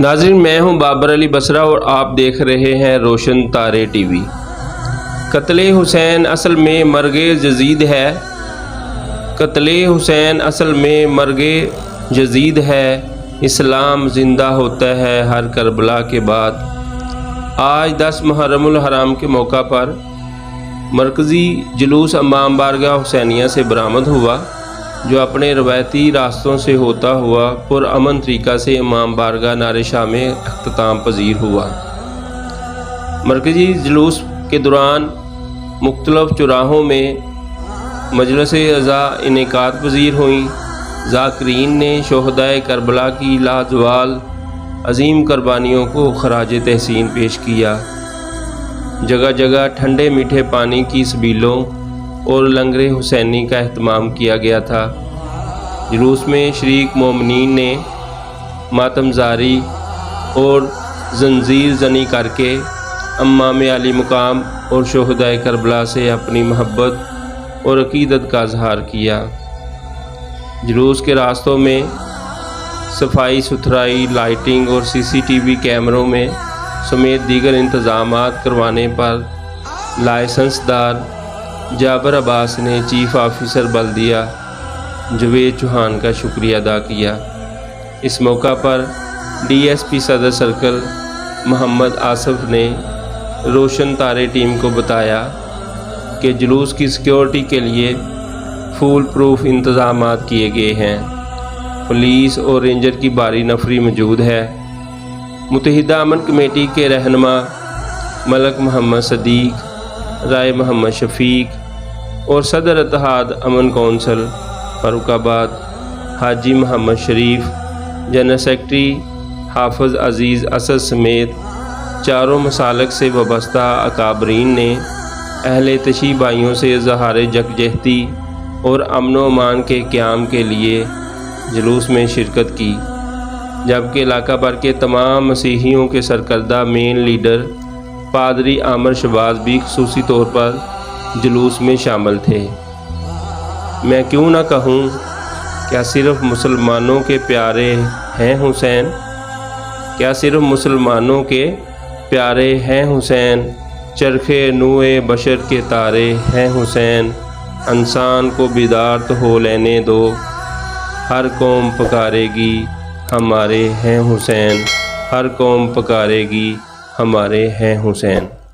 ناظرین، میں ہوں بابر علی بصرہ اور آپ دیکھ رہے ہیں روشن تارے ٹی وی۔ قتل حسین اصل میں مرگ یزید ہے۔ قتل حسین اصل میں مرگ یزید ہے۔ اسلام زندہ ہوتا ہے ہر کربلا کے بعد۔ آج 10 محرم الحرام کے موقع پر مرکزی جلوس امام بارگاہ حسینیہ سے برآمد ہوا، جو اپنے روایتی راستوں سے ہوتا ہوا پرامن طریقہ سے امام بارگاہ نعرِ شاہ میں اختتام پذیر ہوا۔ مرکزی جلوس کے دوران مختلف چوراہوں میں مجلس عزا انعقاد پذیر ہوئیں۔ ذاکرین نے شہدائے کربلا کی لازوال عظیم قربانیوں کو خراج تحسین پیش کیا۔ جگہ جگہ ٹھنڈے میٹھے پانی کی سبیلوں اور لنگر حسینی کا اہتمام کیا گیا تھا۔ جلوس میں شریک مومنین نے ماتم زاری اور زنجیر زنی کر کے امام علی مقام اور شہدائے کربلا سے اپنی محبت اور عقیدت کا اظہار کیا۔ جلوس کے راستوں میں صفائی ستھرائی، لائٹنگ اور CCTV کیمروں میں سمیت دیگر انتظامات کروانے پر لائسنس دار جابر عباس نے چیف آفیسر بلدیہ جاوید چوہان کا شکریہ ادا کیا۔ اس موقع پر DSP صدر سرکل محمد آصف نے روشن تارے ٹیم کو بتایا کہ جلوس کی سیکیورٹی کے لیے فول پروف انتظامات کیے گئے ہیں۔ پولیس اور رینجر کی بھاری نفری موجود ہے۔ متحدہ امن کمیٹی کے رہنما ملک محمد صدیق، رائے محمد شفیق اور صدر اتحاد امن کونسل فاروق آباد حاجی محمد شریف، جنرل سیکرٹری حافظ عزیز اسد سمیت چاروں مسالک سے وابستہ اکابرین نے اہل تشیع بھائیوں سے اظہار یکجہتی اور امن و امان کے قیام کے لیے جلوس میں شرکت کی، جبکہ علاقہ بھر کے تمام مسیحیوں کے سرکردہ مین لیڈر پادری عامر شہباز بھی خصوصی طور پر جلوس میں شامل تھے۔ میں کیوں نہ کہوں، کیا صرف مسلمانوں کے پیارے ہیں حسین؟ کیا صرف مسلمانوں کے پیارے ہیں حسین؟ چرخے نوئے بشر کے تارے ہیں حسین۔ انسان کو بیدار تو ہو لینے دو، ہر قوم پکارے گی ہمارے ہیں حسین، ہر قوم پکارے گی ہمارے ہیں حسین۔